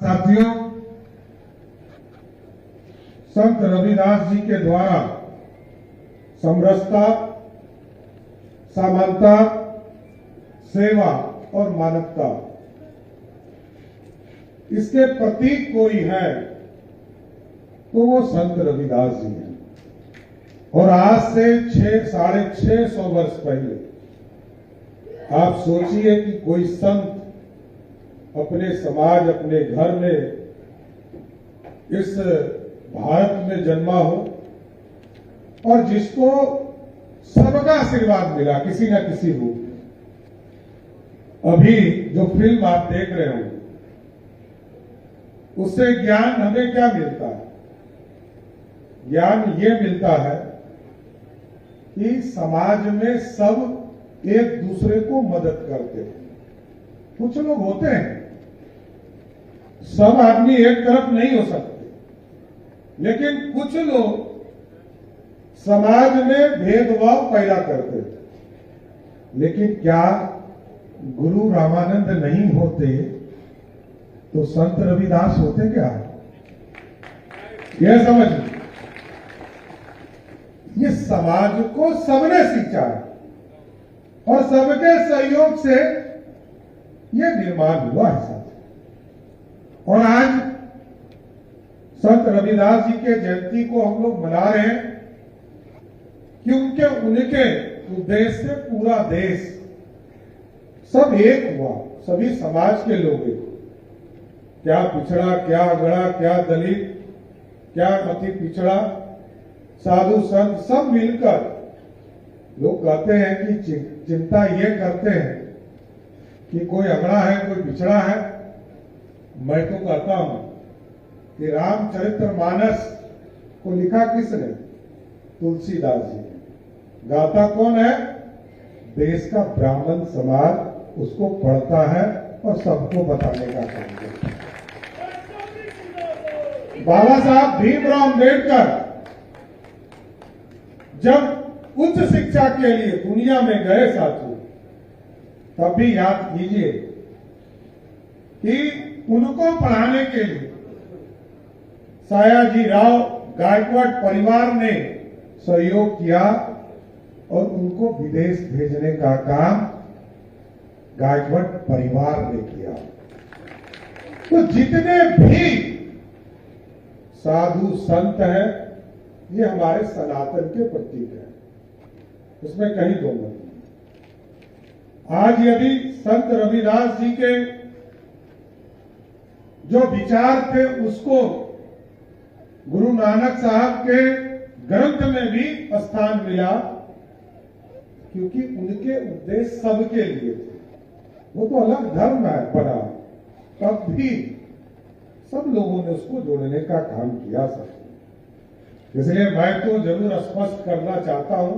साथियों, संत रविदास जी के द्वारा समरसता, समानता, सेवा और मानवता, इसके प्रतीक कोई है तो वो संत रविदास जी हैं। और आज से 600-650 वर्ष पहले आप सोचिए कि कोई संत अपने समाज, अपने घर में, इस भारत में जन्मा हो और जिसको सबका आशीर्वाद मिला किसी न किसी रूप में। अभी जो फिल्म आप देख रहे हो उससे ज्ञान हमें क्या मिलता है? ज्ञान ये मिलता है कि समाज में सब एक दूसरे को मदद करते हैं। कुछ लोग होते हैं, सब आदमी एक तरफ नहीं हो सकते, लेकिन कुछ लोग समाज में भेदभाव पैदा करते हैं। लेकिन क्या गुरु रामानंद नहीं होते तो संत रविदास होते क्या? यह समझिए, ये समाज को सबने सींचा है और सबके सहयोग से ये निर्माण हुआ है साथ। और आज संत रविदास जी के जयंती को हम लोग मना रहे हैं कि उनके उद्देश्य से पूरा देश सब एक हुआ, सभी समाज के लोग एक। क्या पिछड़ा, क्या अगड़ा, क्या दलित, क्या अति पिछड़ा, साधु संत सब मिलकर लोग कहते हैं कि चिंता ये करते हैं कि कोई अगड़ा है, कोई पिछड़ा है। मैं तो कहता हूं कि रामचरितमानस को लिखा किसने? तुलसीदास जी ने। गाता कौन है? देश का ब्राह्मण समाज उसको पढ़ता है और सबको बताने का काम करता है। बाबा साहब भीमराव अम्बेडकर जब उच्च शिक्षा के लिए दुनिया में गए साथियों, तब भी याद कीजिए कि उनको पढ़ाने के लिए सयाजीराव गायकवाड़ परिवार ने सहयोग किया और उनको विदेश भेजने का काम गायकवाड़ परिवार ने किया। तो जितने भी साधु संत हैं, ये हमारे सनातन के प्रतीक हैं, उसमें कहीं दो मत नहीं। आज यदि संत रविदास जी के जो विचार थे उसको गुरु नानक साहब के ग्रंथ में भी स्थान मिला, क्योंकि उनके उद्देश्य सबके लिए थे। वो तो अलग धर्म है बना, तब भी सब लोगों ने उसको जोड़ने का काम किया सब। इसलिए मैं तो जरूर स्पष्ट करना चाहता हूं,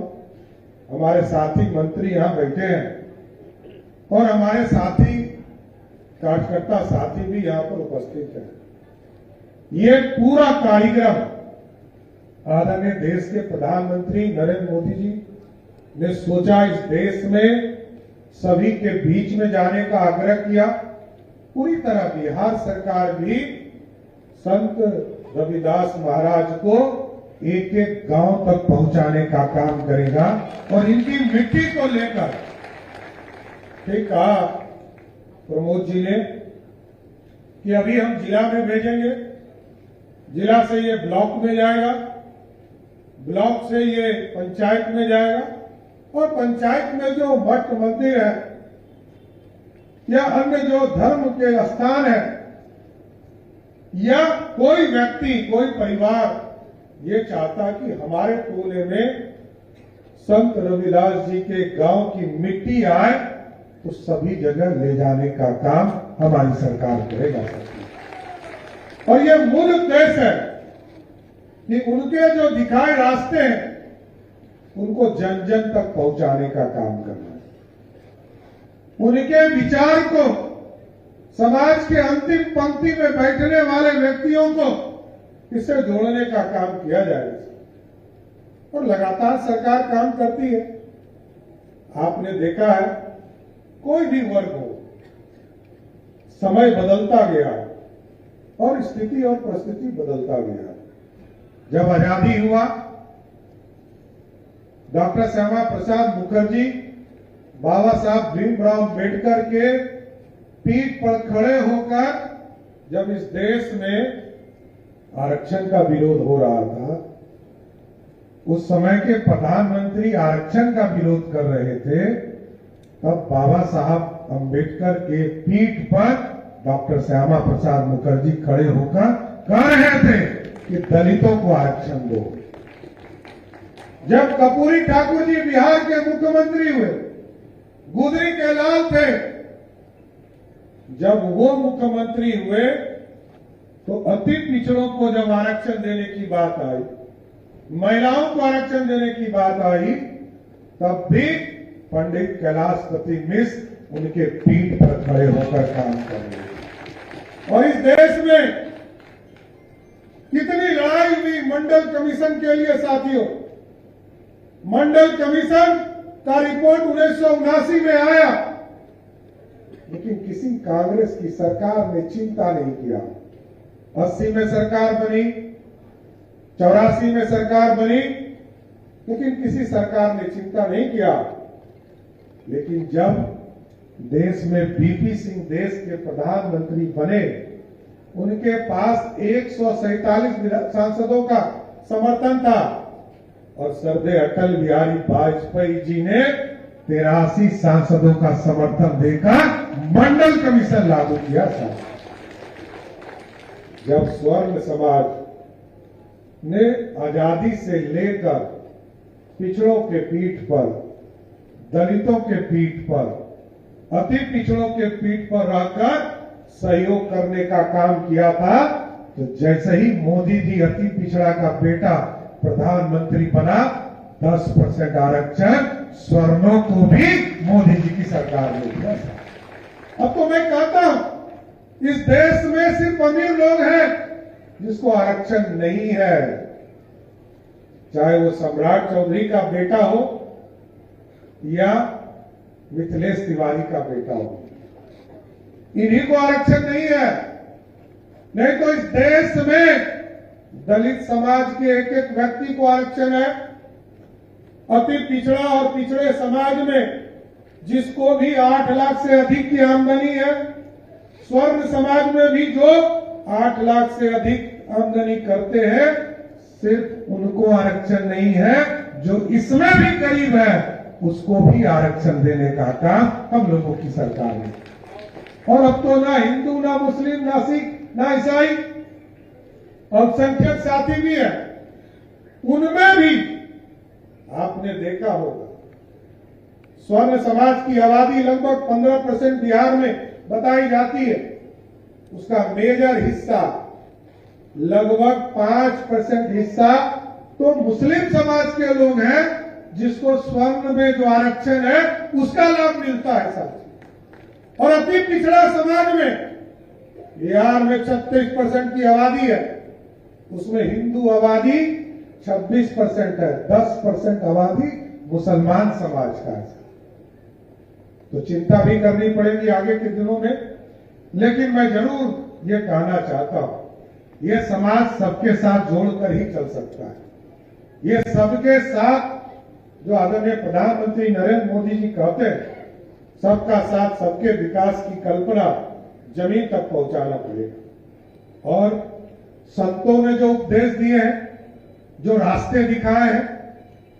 हमारे साथी मंत्री यहां बैठे हैं और हमारे साथी कार्यकर्ता साथी भी यहां पर उपस्थित हैं। ये पूरा कार्यक्रम आदरणीय देश के प्रधानमंत्री नरेंद्र मोदी जी ने सोचा, इस देश में सभी के बीच में जाने का आग्रह किया। पूरी तरह बिहार सरकार भी संत रविदास महाराज को एक एक गांव तक पहुंचाने का काम करेगा और इनकी मिट्टी को लेकर, ठीक कहा प्रमोद जी ने कि अभी हम जिला में भेजेंगे, जिला से ये ब्लॉक में जाएगा, ब्लॉक से ये पंचायत में जाएगा और पंचायत में जो मठ मंदिर है या अन्य जो धर्म के स्थान है या कोई व्यक्ति, कोई परिवार ये चाहता कि हमारे टोले में संत रविदास जी के गांव की मिट्टी आए, तो सभी जगह ले जाने का काम हमारी सरकार करेगा। और ये मूल उद्देश्य है कि उनके जो दिखाए रास्ते हैं उनको जन जन तक पहुंचाने का काम करना है। उनके विचार को समाज के अंतिम पंक्ति में बैठने वाले व्यक्तियों को इससे जोड़ने का काम किया जाएगा। और लगातार सरकार काम करती है। आपने देखा है, कोई भी वर्ग हो, समय बदलता गया, और स्थिति और परिस्थिति बदलता गया। जब आजादी हुआ, डॉक्टर श्यामा प्रसाद मुखर्जी बाबा साहब भीमराव अम्बेडकर के पीठ पर खड़े होकर जब इस देश में आरक्षण का विरोध हो रहा था, उस समय के प्रधानमंत्री आरक्षण का विरोध कर रहे थे, तब बाबा साहब अम्बेडकर के पीठ पर डॉक्टर श्यामा प्रसाद मुखर्जी खड़े होकर कह रहे थे कि दलितों को आरक्षण दो। जब कर्पूरी ठाकुर जी बिहार के मुख्यमंत्री हुए, गुदरी के लाल थे, जब वो मुख्यमंत्री हुए तो अति पिछड़ों को जब आरक्षण देने की बात आई, महिलाओं को आरक्षण देने की बात आई, तब भी पंडित कैलाशपति मिश्र उनके पीठ पर खड़े होकर काम कर रहे। और इस देश में कितनी लड़ाई हुई मंडल कमीशन के लिए साथियों। मंडल कमीशन का रिपोर्ट 1979 में आया, लेकिन किसी कांग्रेस की सरकार ने चिंता नहीं किया। 80 में सरकार बनी, 84 में सरकार बनी, लेकिन किसी सरकार ने चिंता नहीं किया। लेकिन जब देश में बीपी सिंह देश के प्रधानमंत्री बने, उनके पास 147 सांसदों का समर्थन था और सरदे अटल बिहारी वाजपेयी जी ने 83 सांसदों का समर्थन देकर मंडल कमीशन लागू किया था। जब स्वर्ण समाज ने आजादी से लेकर पिछड़ों के पीठ पर, दलितों के पीठ पर, अति पिछड़ों के पीठ पर रहकर सहयोग करने का काम किया था, तो जैसे ही मोदी जी अति पिछड़ा का बेटा प्रधानमंत्री बना, 10% आरक्षण स्वर्णों को भी मोदी जी की सरकार ने दिया था। अब तो मैं कहता हूं, इस देश में सिर्फ अमीर लोग हैं जिसको आरक्षण नहीं है, चाहे वो सम्राट चौधरी का बेटा हो या मिथिलेश तिवारी का बेटा हो, इन्हीं को आरक्षण नहीं है। नहीं तो इस देश में दलित समाज के एक एक व्यक्ति को आरक्षण है। अति पिछड़ा और पिछड़े समाज में जिसको भी 8 लाख से अधिक की आमदनी है, स्वर्ण समाज में भी जो 8 लाख से अधिक आमदनी करते हैं, सिर्फ उनको आरक्षण नहीं है, जो इसमें भी गरीब है उसको भी आरक्षण देने का काम हम लोगों की सरकार ने। और अब तो ना हिंदू, ना मुस्लिम, ना सिख, ना ईसाई, अल्पसंख्यक साथी भी है, उनमें भी आपने देखा होगा, स्वर्ण समाज की आबादी लगभग 15% बिहार में बताई जाती है, उसका मेजर हिस्सा लगभग 5% हिस्सा तो मुस्लिम समाज के लोग हैं, जिसको स्वर्ण में जो आरक्षण है उसका लाभ मिलता है साथी। और अति पिछड़ा समाज में बिहार में 36% की आबादी है, उसमें हिंदू आबादी 26% है, 10% आबादी मुसलमान समाज का है। तो चिंता भी करनी पड़ेगी आगे के दिनों में। लेकिन मैं जरूर ये कहना चाहता हूं, ये समाज सबके साथ जोड़कर ही चल सकता है। ये सबके साथ, जो आदरणीय प्रधानमंत्री नरेंद्र मोदी जी कहते हैं, सबका साथ सबके विकास की कल्पना जमीन तक पहुंचाना पड़ेगा। और संतों ने जो उपदेश दिए हैं, जो रास्ते दिखाए हैं,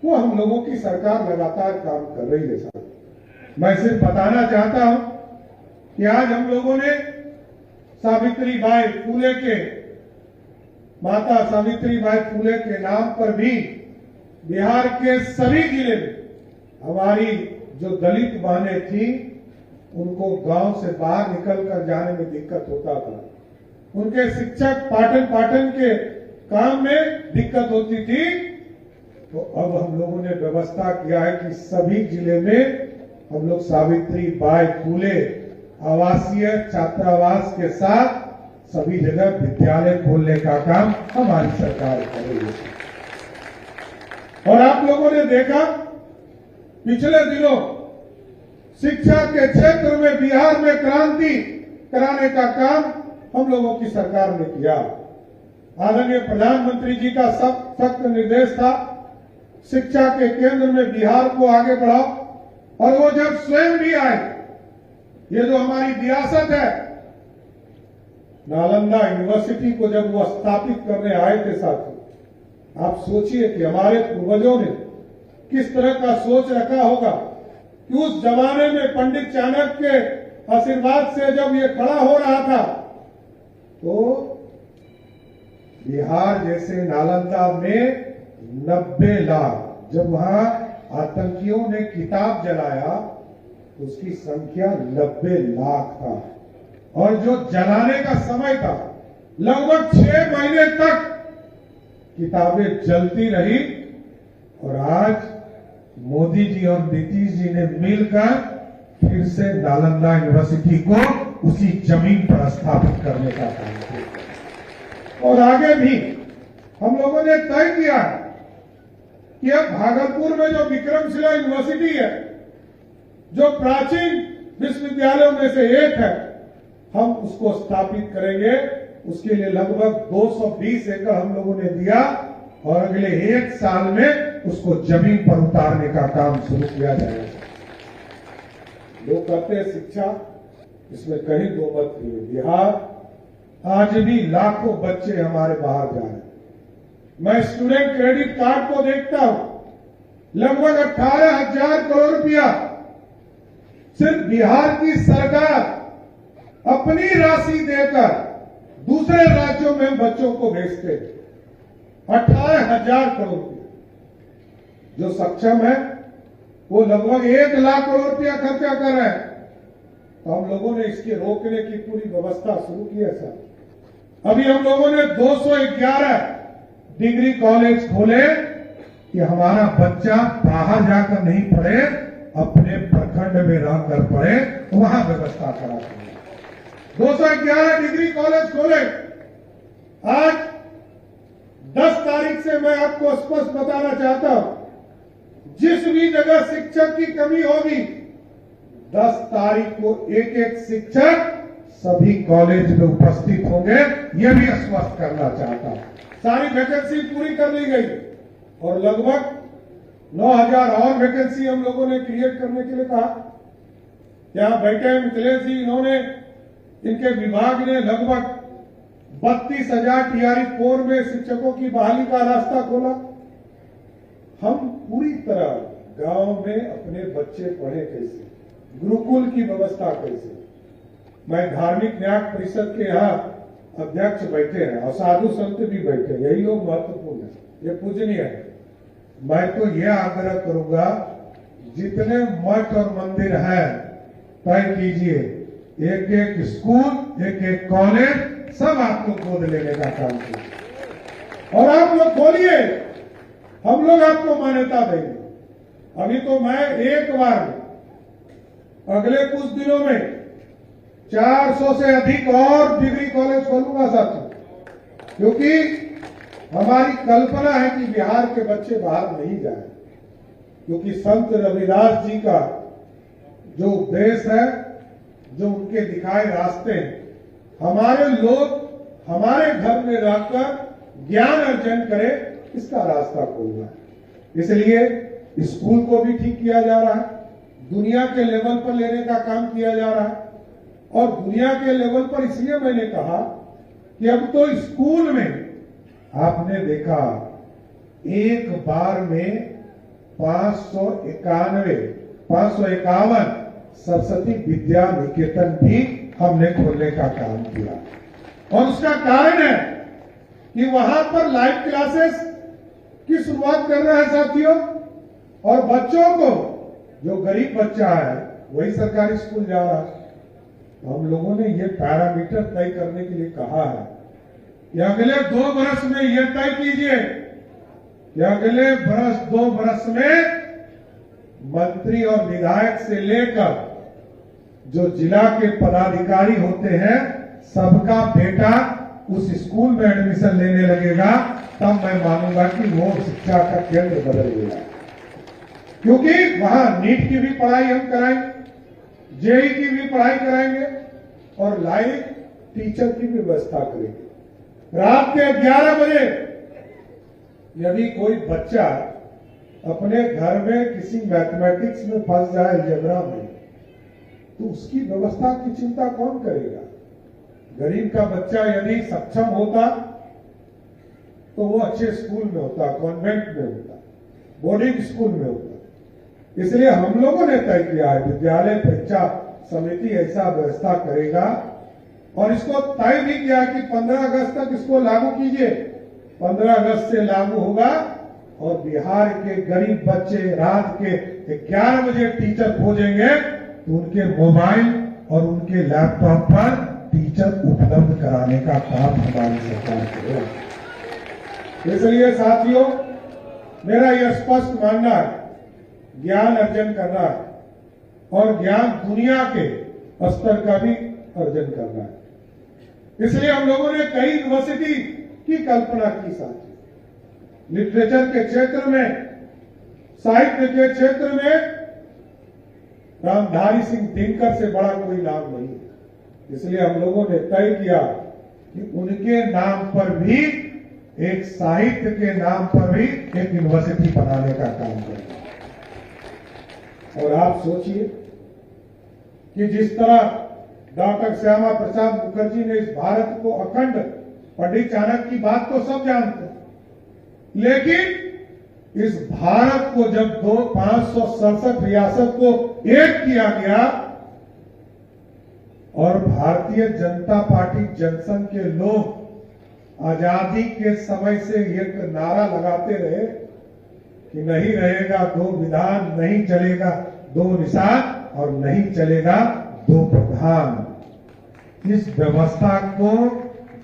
वो हम लोगों की सरकार लगातार काम कर रही है साहब। मैं सिर्फ बताना चाहता हूं कि आज हम लोगों ने सावित्रीबाई फूले के, माता सावित्रीबाई फूले के नाम पर भी बिहार के सभी जिले में हमारी जो दलित बहनें थी, उनको गांव से बाहर निकलकर जाने में दिक्कत होता था, उनके शिक्षक पाठन के काम में दिक्कत होती थी। तो अब हम लोगों ने व्यवस्था किया है कि सभी जिले में हम लोग सावित्रीबाई फूले आवासीय छात्रावास के साथ सभी जगह विद्यालय खोलने का काम हमारी सरकार कर रही है। और आप लोगों ने देखा, पिछले दिनों शिक्षा के क्षेत्र में बिहार में क्रांति कराने का काम हम लोगों की सरकार ने किया। आदरणीय प्रधानमंत्री जी का सख्त निर्देश था, शिक्षा के केंद्र में बिहार को आगे बढ़ाओ। और वो जब स्वयं भी आए, ये जो हमारी विरासत है, नालंदा यूनिवर्सिटी को जब वो स्थापित करने आए थे साथी, आप सोचिए कि हमारे पूर्वजों ने किस तरह का सोच रखा होगा कि उस जमाने में पंडित चाणक्य के आशीर्वाद से जब ये खड़ा हो रहा था, तो बिहार जैसे नालंदा में 90 लाख, जब वहां आतंकियों ने किताब जलाया तो उसकी संख्या 90 लाख था। और जो जलाने का समय था, लगभग 6 महीने तक किताबें जलती रही। और आज मोदी जी और नीतीश जी ने मिलकर फिर से नालंदा यूनिवर्सिटी को उसी जमीन पर स्थापित करने का काम किया। और आगे भी हम लोगों ने तय किया कि अब भागलपुर में जो विक्रमशिला यूनिवर्सिटी है, जो प्राचीन विश्वविद्यालयों में से एक है, हम उसको स्थापित करेंगे। उसके लिए लगभग 220 एकड़ हम लोगों ने दिया और अगले 1 साल में उसको जमीन पर उतारने का काम शुरू किया जाएगा। लोग कहते हैं शिक्षा, इसमें कहीं दो मत नहीं। बिहार आज भी लाखों बच्चे हमारे बाहर जा रहे हैं। मैं स्टूडेंट क्रेडिट कार्ड को देखता हूं, लगभग 18,000 करोड़ रुपया सिर्फ बिहार की सरकार अपनी राशि देकर दूसरे राज्यों में बच्चों को भेजते हैं। 18,000 करोड़ रुपया। जो सक्षम है वो लगभग 1 लाख करोड़ रुपया खर्चा कर रहे हैं। तो हम लोगों ने इसके रोकने की पूरी व्यवस्था शुरू की है सर। अभी हम लोगों ने 211 डिग्री कॉलेज खोले कि हमारा बच्चा बाहर जाकर नहीं पढ़े, अपने प्रखंड में रहकर पढ़े, वहां व्यवस्था करा। 211 डिग्री कॉलेज खोले। आज 10 तारीख से मैं आपको स्पष्ट बताना चाहता हूं, जिस भी जगह शिक्षक की कमी होगी, 10 तारीख को एक शिक्षक सभी कॉलेज में उपस्थित होंगे, यह भी आश्वस्त करना चाहता हूं। सारी वैकेंसी पूरी कर ली गई और लगभग 9,000 और वैकेंसी हम लोगों ने क्रिएट करने के लिए कहा। यहां बैठे हैं मिथिलेश जी, इन्होंने, इनके विभाग ने लगभग 32,000 टीआरई 4 में शिक्षकों की बहाली का रास्ता खोला। हम पूरी तरह गांव में अपने बच्चे पढ़े कैसे, गुरुकुल की व्यवस्था कैसे। मैं धार्मिक न्याय परिषद के यहाँ अध्यक्ष बैठे हैं और साधु संत भी बैठे हैं, यही लोग महत्वपूर्ण है, ये पूजनीय है। मैं तो यह आग्रह करूंगा, जितने मठ और मंदिर हैं तय कीजिए, एक स्कूल, एक कॉलेज, सब आप लोग गोद लेने का काम कीजिए और आप लोग खोलिए, हम लोग आपको मान्यता देंगे। अभी तो मैं एक बार अगले कुछ दिनों में 400 से अधिक और डिग्री कॉलेज खोलूंगा साथियों, क्योंकि हमारी कल्पना है कि बिहार के बच्चे बाहर नहीं जाए, क्योंकि संत रविदास जी का जो उपदेश है, जो उनके दिखाए रास्ते हैं, हमारे लोग हमारे घर में रहकर ज्ञान अर्जन करें, इसका रास्ता खोलना है। इसलिए स्कूल को भी ठीक किया जा रहा है, दुनिया के लेवल पर लेने का काम किया जा रहा है। और दुनिया के लेवल पर इसलिए मैंने कहा कि अब तो स्कूल में आपने देखा एक बार में 551 सरस्वती विद्या निकेतन भी हमने खोलने का काम किया। और उसका कारण है कि वहां पर लाइव क्लासेस की शुरुआत कर रहे हैं साथियों, और बच्चों को, जो गरीब बच्चा है वही सरकारी स्कूल जा रहा है। तो हम लोगों ने ये पैरामीटर तय करने के लिए कहा है कि अगले 2 वर्ष में यह तय कीजिए कि अगले 2 वर्ष में मंत्री और विधायक से लेकर जो जिला के पदाधिकारी होते हैं, सबका बेटा उस स्कूल में एडमिशन लेने लगेगा, तब मैं मानूंगा कि वो शिक्षा का केंद्र बदल गया। क्योंकि वहां नीट की भी पढ़ाई हम कराएंगे, जेई की भी पढ़ाई कराएंगे और लाइव टीचर की व्यवस्था करेंगे। रात के 11 बजे यदि कोई बच्चा अपने घर में किसी मैथमेटिक्स में फंस जाए, अलजेब्रा में, तो उसकी व्यवस्था की चिंता कौन करेगा? गरीब का बच्चा यदि सक्षम होता तो वो अच्छे स्कूल में होता, कॉन्वेंट में होता, बोर्डिंग स्कूल में होता। इसलिए हम लोगों ने तय किया है विद्यालय परीक्षा समिति ऐसा व्यवस्था करेगा और इसको तय भी किया कि 15 अगस्त तक इसको लागू कीजिए। 15 अगस्त से लागू होगा और बिहार के गरीब बच्चे रात के 11 बजे टीचर खोजेंगे तो उनके मोबाइल और उनके लैपटॉप पर टीचर उपलब्ध कराने का काम हमारी सरकार करेगा। इसलिए साथियों, मेरा यह स्पष्ट मानना है, ज्ञान अर्जन करना है और ज्ञान दुनिया के स्तर का भी अर्जन करना है। इसलिए हम लोगों ने कई यूनिवर्सिटी की कल्पना की साथी। लिटरेचर के क्षेत्र में, साहित्य के क्षेत्र में रामधारी सिंह दिनकर से बड़ा कोई नाम नहीं है। इसलिए हम लोगों ने तय किया कि उनके नाम पर भी, एक साहित्य के नाम पर भी एक यूनिवर्सिटी बनाने का काम करेंगे। और आप सोचिए कि जिस तरह डॉक्टर श्यामा प्रसाद मुखर्जी ने इस भारत को अखंड, पंडित चाणक्य की बात तो सब जानते हैं, लेकिन इस भारत को जब 567 रियासत को एक किया गया और भारतीय जनता पार्टी जनसंघ के लोग आजादी के समय से एक नारा लगाते रहे कि नहीं रहेगा 2 विधान, नहीं चलेगा 2 निषाद और नहीं चलेगा 2 प्रधान। इस व्यवस्था को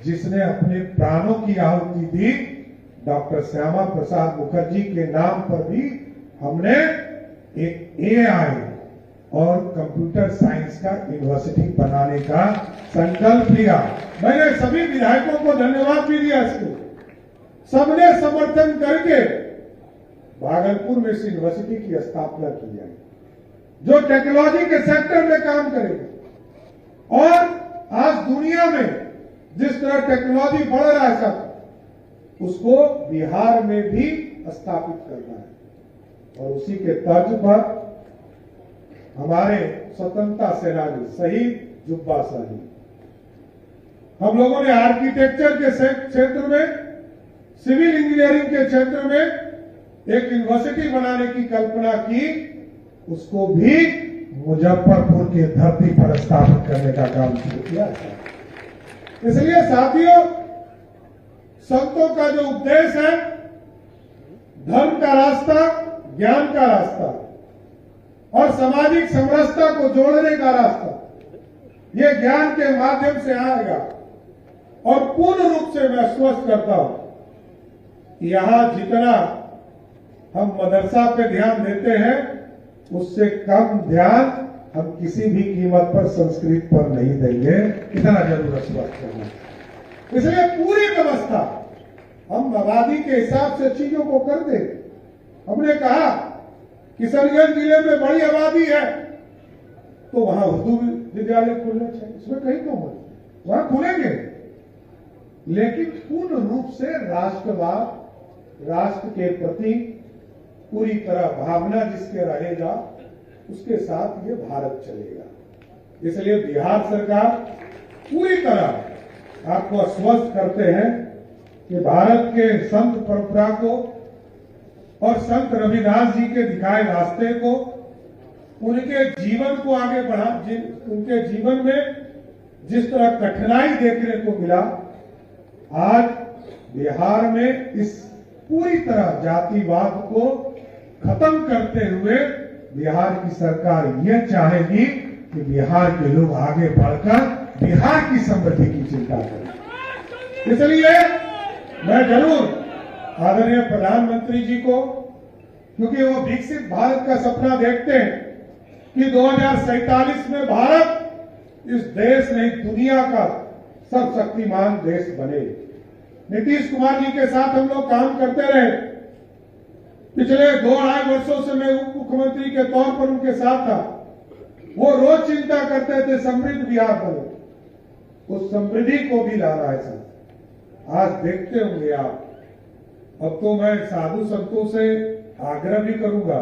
जिसने अपने प्राणों की आहुति दी, डॉक्टर श्यामा प्रसाद मुखर्जी के नाम पर भी हमने एक एआई और कंप्यूटर साइंस का यूनिवर्सिटी बनाने का संकल्प लिया। मैंने सभी विधायकों को धन्यवाद भी दिया। इसको सबने समर्थन करके भागलपुर में इस यूनिवर्सिटी की स्थापना की जाए, जो टेक्नोलॉजी के सेक्टर में काम करेगा। और आज दुनिया में जिस तरह टेक्नोलॉजी बढ़ रहा है सब, उसको बिहार में भी स्थापित करना है। और उसी के तर्ज पर हमारे स्वतंत्रता सेनानी शहीद जुब्बा साहनी, हम लोगों ने आर्किटेक्चर के क्षेत्र में, सिविल इंजीनियरिंग के क्षेत्र में एक यूनिवर्सिटी बनाने की कल्पना की, उसको भी मुजफ्फरपुर की धरती पर स्थापित करने का काम शुरू किया है। इसलिए साथियों, संतों का जो उपदेश है, धर्म का रास्ता, ज्ञान का रास्ता और सामाजिक समरसता को जोड़ने का रास्ता, ये ज्ञान के माध्यम से आएगा। और पूर्ण रूप से मैं स्पष्ट करता हूं कि यहां जितना हम मदरसा पे ध्यान देते हैं, उससे कम ध्यान हम किसी भी कीमत पर संस्कृत पर नहीं देंगे। इतना जरूर स्पष्ट करना। इसलिए पूरी व्यवस्था हम आबादी के हिसाब से चीजों को कर दे। हमने कहा किशनगंज जिले में बड़ी आबादी है तो वहां उर्दू विद्यालय खुलने चाहिए, इसमें कहीं तो हो, वहां खुलेंगे, लेकिन पूर्ण रूप से राष्ट्रवाद, राष्ट्र के प्रति पूरी तरह भावना जिसके रहेगा, उसके साथ ये भारत चलेगा। इसलिए बिहार सरकार पूरी तरह आपको आश्वस्त करते हैं कि भारत के संत परंपरा को और संत रविदास जी के दिखाए रास्ते को, उनके जीवन को आगे बढ़ा, उनके जीवन में जिस तरह कठिनाई देखने को मिला, आज बिहार में इस पूरी तरह जातिवाद को खत्म करते हुए बिहार की सरकार यह चाहेगी कि बिहार के लोग आगे बढ़कर बिहार की समृद्धि की चिंता करें। इसलिए मैं जरूर आदरणीय प्रधानमंत्री जी को, क्योंकि वो विकसित भारत का सपना देखते हैं कि 2047 में भारत इस देश नहीं दुनिया का सर्वशक्तिमान देश बने। नीतीश कुमार जी के साथ हम लोग काम करते रहे। पिछले 2-2.5 वर्षों से मैं उप मुख्यमंत्री के तौर पर उनके साथ था। वो रोज चिंता करते थे समृद्ध बिहार बने, उस समृद्धि को भी लाना है सर। आज देखते होंगे आप, अब तो मैं साधु संतों से आग्रह भी करूंगा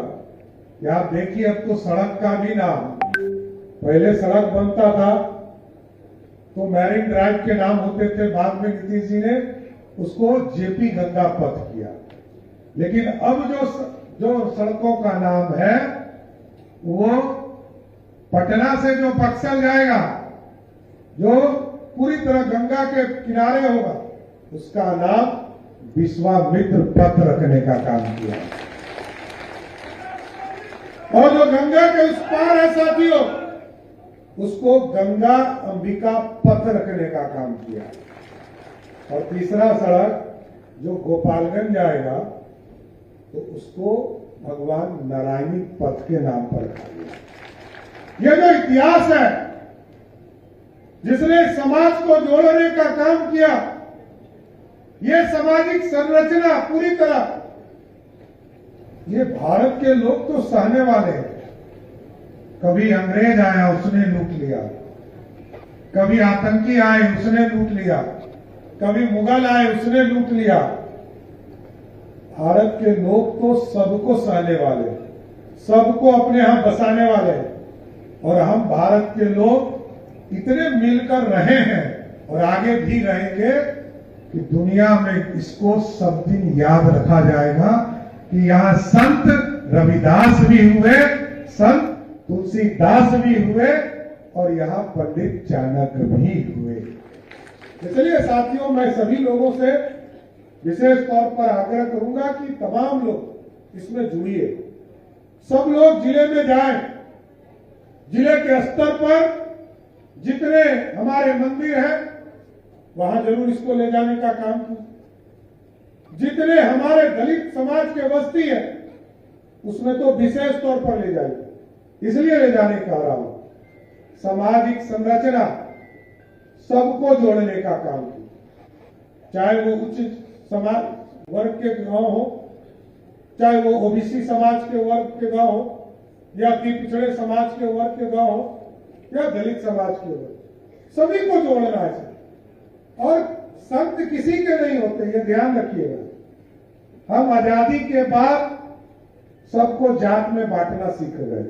कि आप देखिए, अब तो सड़क का भी नाम, पहले सड़क बनता था तो मैरिन ड्राइव के नाम होते थे, बाद में नीतीश जी ने उसको जेपी गंगा पथ किया। लेकिन अब जो सड़कों का नाम है वो पटना से जो बक्सर जाएगा, जो पूरी तरह गंगा के किनारे होगा, उसका नाम विश्वामित्र पथ रखने का काम किया। और जो गंगा के उस पार है साथियों, उसको गंगा अंबिका पथ रखने का काम किया। और तीसरा सड़क जो गोपालगंज जाएगा तो उसको भगवान नारायणी पथ के नाम पर रखा गया। यह जो इतिहास है जिसने समाज को जोड़ने का काम किया, ये सामाजिक संरचना पूरी तरह, ये भारत के लोग तो सहने वाले हैं। कभी अंग्रेज आया उसने लूट लिया, कभी आतंकी आए उसने लूट लिया, कभी मुगल आए उसने लूट लिया। भारत के लोग तो सबको सहने वाले, सबको अपने यहां बसाने वाले, और हम भारत के लोग इतने मिलकर रहे हैं और आगे भी रहेंगे कि दुनिया में इसको सब दिन याद रखा जाएगा कि यहाँ संत रविदास भी हुए, संत तुलसीदास भी हुए, और यहाँ पंडित चाणक्य भी हुए। इसलिए साथियों, मैं सभी लोगों से विशेष तौर पर आग्रह करूंगा कि तमाम लोग इसमें जुड़िए, सब लोग जिले में जाएं, जिले के स्तर पर जितने हमारे मंदिर हैं वहां जरूर इसको ले जाने का काम कीजिए। जितने हमारे दलित समाज के बस्ती है उसमें तो विशेष तौर पर ले जाइए। इसलिए ले जाने का रहा हूं, सामाजिक संरचना सबको जोड़ने का काम कीजिए, चाहे वो उच्च समाज वर्ग के गांव हो, चाहे वो ओबीसी समाज के वर्ग के गांव हो, या पिछड़े समाज के वर्ग के गांव हो, या दलित समाज के वर्ग, सभी को जोड़ना है। और संत किसी के नहीं होते, ये ध्यान रखिएगा। हम आजादी के बाद सबको जात में बांटना सीख गए।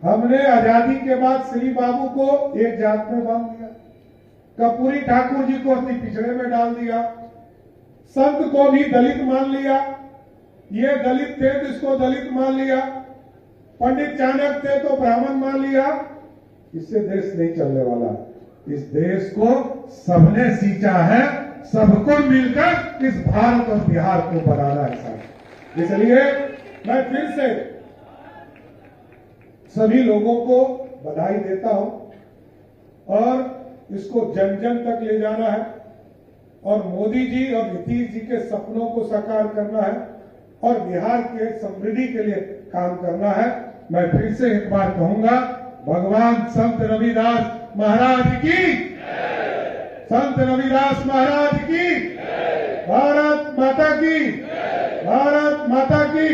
हमने आजादी के बाद श्री बाबू को एक जात में बांध दिया, कपूरी ठाकुर जी को अपनी पिछड़े में डाल दिया, संत को भी दलित मान लिया, ये दलित थे तो इसको दलित मान लिया, पंडित चाणक्य थे तो ब्राह्मण मान लिया। इससे देश नहीं चलने वाला। इस देश को सबने सींचा है, सबको मिलकर इस भारत और बिहार को बनाना है साहब। इसलिए मैं फिर से सभी लोगों को बधाई देता हूं और इसको जन जन तक ले जाना है और मोदी जी और नीतीश जी के सपनों को साकार करना है और बिहार के समृद्धि के लिए काम करना है। मैं फिर से एक बार कहूंगा, भगवान संत रविदास महाराज की, संत रविदास महाराज की, भारत माता की, भारत माता की।